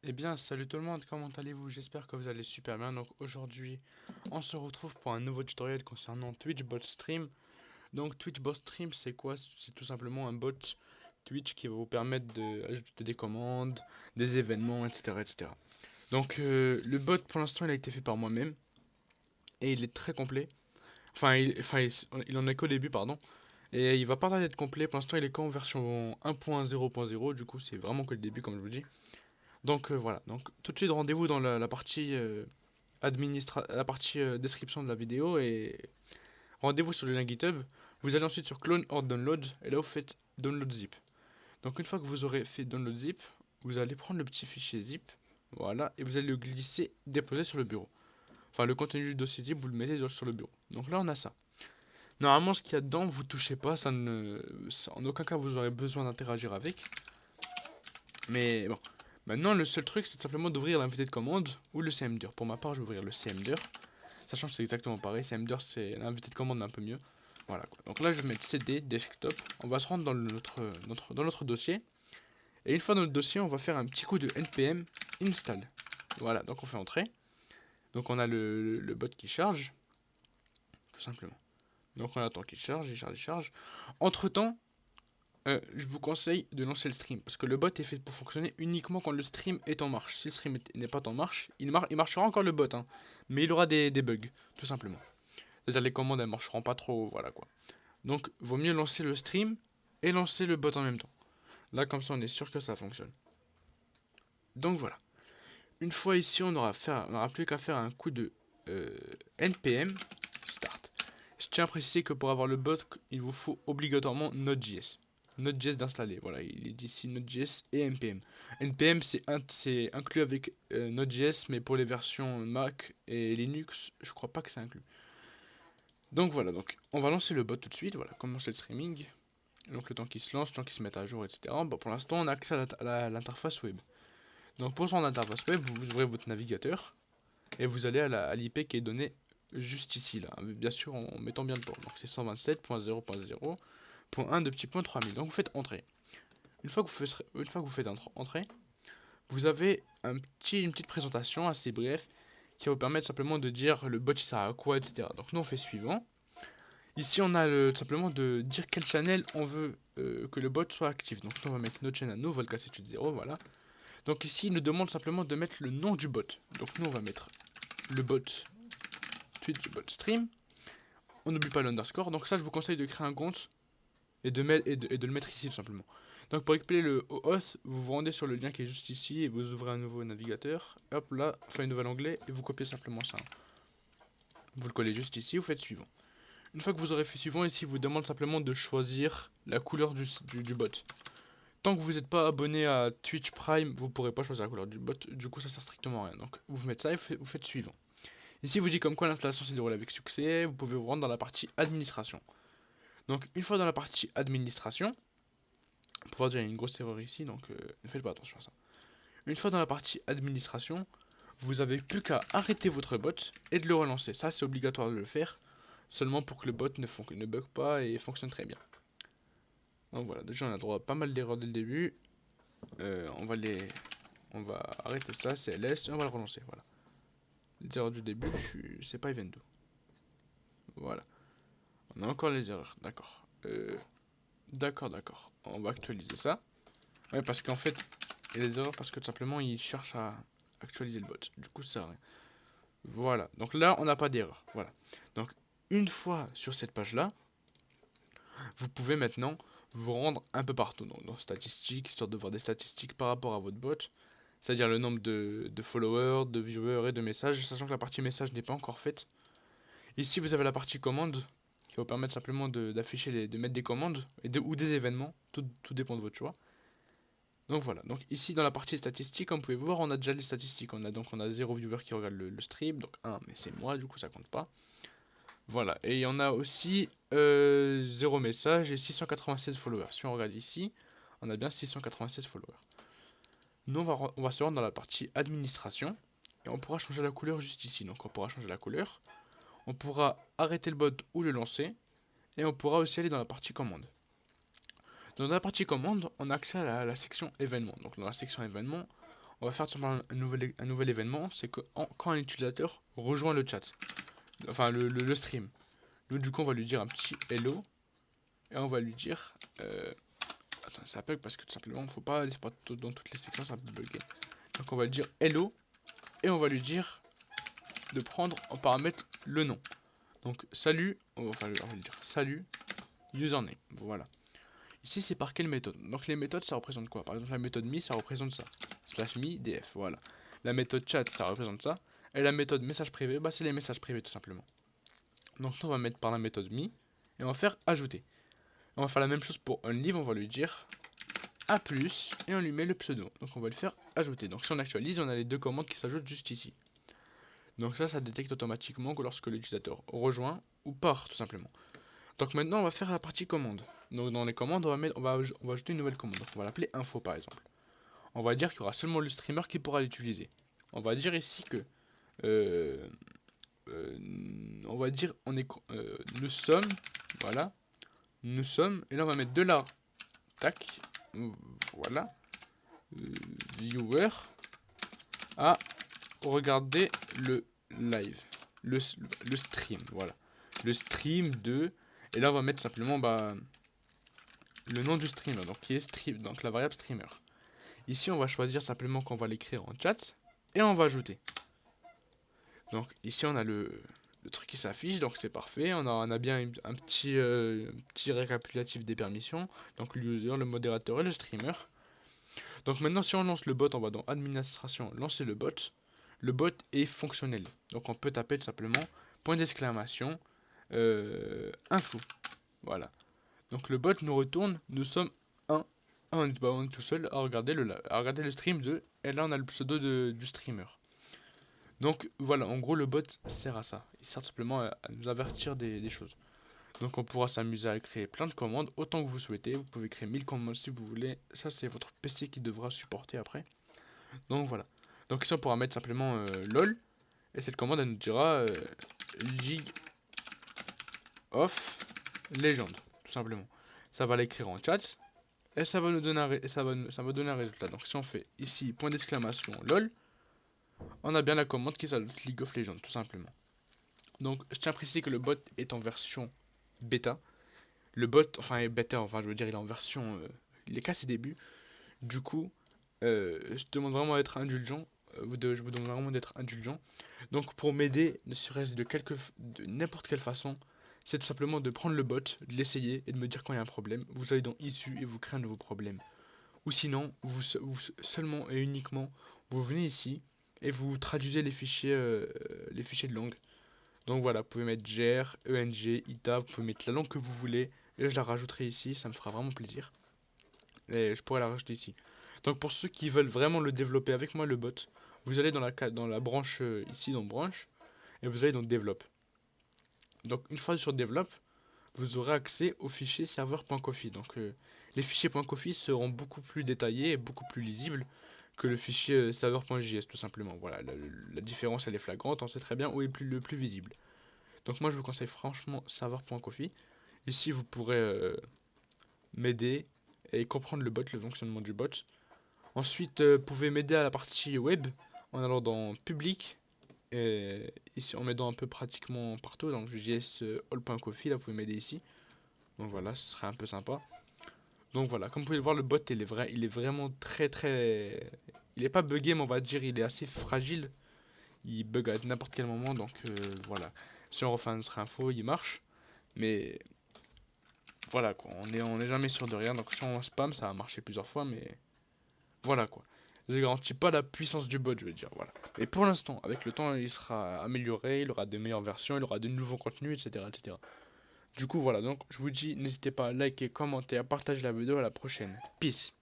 Eh bien, salut tout le monde, comment allez-vous? J'espère que vous allez super bien. Donc aujourd'hui, on se retrouve pour un nouveau tutoriel concernant Twitch Bot Stream. Donc Twitch Bot Stream, c'est quoi? C'est tout simplement un bot Twitch qui va vous permettre d'ajouter des commandes, des événements, etc. etc. Donc le bot, pour l'instant, il a été fait par moi-même et il est très complet. Il en est qu'au début, pardon. Et il va pas tarder d'être complet. Pour l'instant, il est qu'en version 1.0.0. Du coup, c'est vraiment que le début, comme je vous dis. Donc voilà, donc tout de suite rendez-vous dans la partie description de la vidéo et rendez-vous sur le lien GitHub. Vous allez ensuite sur Clone or Download et là vous faites Download Zip. Donc une fois que vous aurez fait Download Zip, vous allez prendre le petit fichier zip, voilà, et vous allez le glisser, déposer sur le bureau. Enfin le contenu du dossier zip vous le mettez sur le bureau. Donc là on a ça. Normalement ce qu'il y a dedans vous touchez pas, en aucun cas vous aurez besoin d'interagir avec. Mais bon, maintenant, le seul truc, c'est simplement d'ouvrir l'invité de commande ou le CMDIR. Pour ma part, je vais ouvrir le CMDIR. Sachant que c'est exactement pareil. CMDIR, c'est l'invité de commande un peu mieux. Voilà quoi. Donc là, je vais mettre CD, desktop. On va se rendre dans notre dossier. Et une fois dans notre dossier, on va faire un petit coup de npm install. Voilà, donc on fait entrer. Donc on a le bot qui charge, tout simplement. Donc on attend qu'il charge, il charge, il charge. Entre temps, je vous conseille de lancer le stream parce que le bot est fait pour fonctionner uniquement quand le stream est en marche. Si le stream n'est pas en marche, il marchera encore le bot, hein, mais il aura des bugs, tout simplement. C'est-à-dire les commandes elles marcheront pas trop, voilà quoi. Donc vaut mieux lancer le stream et lancer le bot en même temps. Là comme ça on est sûr que ça fonctionne. Donc voilà. Une fois ici on aura plus qu'à faire un coup de npm start. Je tiens à préciser que pour avoir le bot, il vous faut obligatoirement Node.js. Node.js d'installer, voilà, il est ici Node.js et npm. npm c'est inclus avec Node.js, mais pour les versions Mac et Linux, je crois pas que c'est inclus. Donc voilà, donc on va lancer le bot tout de suite, voilà, commencer le streaming. Donc le temps qu'il se lance, le temps qu'il se mette à jour, etc. Bon, pour l'instant, on a accès à l'interface web. Donc pour son interface web, vous ouvrez votre navigateur et vous allez à l'IP qui est donné juste ici, là. Bien sûr, en mettant bien le port. Donc c'est 127.0.0.1 de petit point 3000. Donc vous faites entrer. Une fois que vous faites entrer, vous avez une petite présentation assez brève qui va vous permettre simplement de dire le bot il sert à quoi, etc. Donc nous on fait suivant. Ici on a simplement de dire quel channel on veut que le bot soit actif. Donc nous on va mettre notre chaîne à nous, Volca 780, voilà. Donc ici il nous demande simplement de mettre le nom du bot. Donc nous on va mettre le bot Twitch bot stream. On n'oublie pas l'underscore. Donc ça je vous conseille de créer un compte et de le mettre ici tout simplement. Donc pour récupérer le OAuth, vous vous rendez sur le lien qui est juste ici et vous ouvrez un nouveau navigateur. Hop là, enfin un nouvel onglet et vous copiez simplement ça. Vous le collez juste ici, vous faites suivant. Une fois que vous aurez fait suivant, ici vous demande simplement de choisir la couleur du bot. Tant que vous n'êtes pas abonné à Twitch Prime, vous ne pourrez pas choisir la couleur du bot, du coup ça sert strictement à rien. Donc vous mettez ça et vous faites suivant. Ici vous dit comme quoi l'installation s'est déroulée avec succès, vous pouvez vous rendre dans la partie administration. Donc une fois dans la partie administration, pour voir déjà il y a une grosse erreur ici, donc ne faites pas attention à ça. Une fois dans la partie administration, vous avez plus qu'à arrêter votre bot et de le relancer. Ça c'est obligatoire de le faire, seulement pour que le bot ne bug pas et fonctionne très bien. Donc voilà, déjà on a droit à pas mal d'erreurs dès le début. On va arrêter ça, CLS, et on va le relancer, voilà. Les erreurs du début, c'est pas Evendo. Voilà. On a encore les erreurs, d'accord. D'accord. On va actualiser ça. Ouais, parce qu'en fait, il y a des erreurs parce que tout simplement, il cherche à actualiser le bot. Du coup, ça sert à rien. Voilà. Donc là, on n'a pas d'erreur. Voilà. Donc, une fois sur cette page-là, vous pouvez maintenant vous rendre un peu partout. Donc, dans statistiques, histoire de voir des statistiques par rapport à votre bot. C'est-à-dire le nombre de followers, de viewers et de messages. Sachant que la partie message n'est pas encore faite. Ici, vous avez la partie commande qui va vous permettre simplement d'afficher, de mettre des commandes ou des événements. Tout dépend de votre choix. Donc voilà, donc ici dans la partie statistiques, comme vous pouvez voir, on a déjà les statistiques. On a 0 viewer qui regarde le stream, donc 1, mais c'est moi, du coup ça compte pas. Voilà, et il y en a aussi 0 message et 696 followers. Si on regarde ici, on a bien 696 followers. Nous on va se rendre dans la partie administration et on pourra changer la couleur juste ici. Donc on pourra changer la couleur, on pourra arrêter le bot ou le lancer, et on pourra aussi aller dans la partie commande. Dans la partie commande, on a accès à la section événements. Donc dans la section événements, on va faire tout simplement un nouvel événement, c'est que quand un utilisateur rejoint le chat, enfin le stream, nous du coup on va lui dire un petit hello, et on va lui dire, attends, ça bug parce que tout simplement, faut pas aller dans toutes les sections, ça peut bugger. Donc on va lui dire hello, et on va lui dire de prendre en paramètre le nom. Donc salut, on va lui dire salut, username, voilà. Ici c'est par quelle méthode? Donc les méthodes ça représente quoi? Par exemple la méthode me ça représente ça, slash me df, voilà. La méthode chat ça représente ça, et la méthode message privé, bah c'est les messages privés tout simplement. Donc on va mettre par la méthode me, et on va faire ajouter. On va faire la même chose pour only, on va lui dire A+, et on lui met le pseudo. Donc on va le faire ajouter. Donc si on actualise, on a les deux commandes qui s'ajoutent juste ici. Donc ça détecte automatiquement que lorsque l'utilisateur rejoint ou part tout simplement. Donc maintenant on va faire la partie commande. Donc dans les commandes on va ajouter une nouvelle commande. Donc on va l'appeler info par exemple. On va dire qu'il y aura seulement le streamer qui pourra l'utiliser. On va dire ici que on va dire nous sommes, voilà, nous sommes, et là on va mettre tac, voilà, viewer à regarder le live, le stream, voilà, le stream de, et là on va mettre simplement le nom du streamer, donc qui est stream, donc la variable streamer. Ici on va choisir simplement qu'on va l'écrire en chat et on va ajouter. Donc ici on a le truc qui s'affiche, donc c'est parfait. On a bien un petit récapitulatif des permissions. Donc l'user, le modérateur et le streamer. Donc maintenant si on lance le bot, on va dans administration, lancer le bot. Le bot est fonctionnel. Donc on peut taper tout simplement point d'exclamation info. Voilà. Donc le bot nous retourne, nous sommes un. On est tout seul à regarder le stream de. Et là on a le pseudo du streamer. Donc voilà, en gros le bot sert à ça. Il sert simplement à nous avertir des choses. Donc on pourra s'amuser à créer plein de commandes autant que vous souhaitez. Vous pouvez créer 1000 commandes si vous voulez. Ça c'est votre PC qui devra supporter après. Donc voilà. Donc ici on pourra mettre simplement lol. Et cette commande elle nous dira League of Legends. Tout simplement. Ça va l'écrire en chat. Et ça va nous donner un résultat. Donc si on fait ici point d'exclamation lol, on a bien la commande qui s'ajoute League of Legends tout simplement. Donc je tiens à préciser que le bot est en version bêta. Le bot, enfin est bêta, enfin je veux dire il est en version, il est qu'à ses débuts. Du coup, je demande vraiment d'être indulgent. Je vous demande vraiment d'être indulgent. Donc pour m'aider, ne serait-ce de n'importe quelle façon, c'est tout simplement de prendre le bot, de l'essayer et de me dire quand il y a un problème. Vous allez dans issue et vous créez un nouveau problème. Ou sinon, vous seulement et uniquement, vous venez ici et vous traduisez les fichiers de langue. Donc voilà, vous pouvez mettre GR, ENG, ITA, vous pouvez mettre la langue que vous voulez. Et je la rajouterai ici, ça me fera vraiment plaisir. Et je pourrais la rajouter ici. Donc pour ceux qui veulent vraiment le développer avec moi le bot, vous allez dans la branche, ici dans branche, et vous allez dans Develop. Donc une fois sur Develop, vous aurez accès au fichier serveur.coffee. Donc les fichiers .coffee seront beaucoup plus détaillés et beaucoup plus lisibles que le fichier serveur.js tout simplement. Voilà, la différence elle est flagrante, on sait très bien où est le plus visible. Donc moi je vous conseille franchement serveur.coffee. Ici vous pourrez m'aider et comprendre le fonctionnement du bot. Ensuite vous pouvez m'aider à la partie web en allant dans public. Et ici en m'aidant un peu pratiquement partout, donc js all.coffee, là vous pouvez m'aider ici. Donc voilà, ce serait un peu sympa. Donc voilà, comme vous pouvez le voir, le bot il est vraiment très. Il est pas buggé, mais on va dire il est assez fragile. Il bug à n'importe quel moment, donc voilà. Si on refait notre info, il marche. Mais voilà quoi, on est jamais sûr de rien. Donc si on spam, ça va marcher plusieurs fois, mais voilà quoi. Je garantis pas la puissance du bot, je veux dire, voilà. Et pour l'instant, avec le temps, il sera amélioré, il aura de meilleures versions, il aura de nouveaux contenus, etc. Du coup, voilà, donc je vous dis, n'hésitez pas à liker, commenter, à partager la vidéo, à la prochaine. Peace.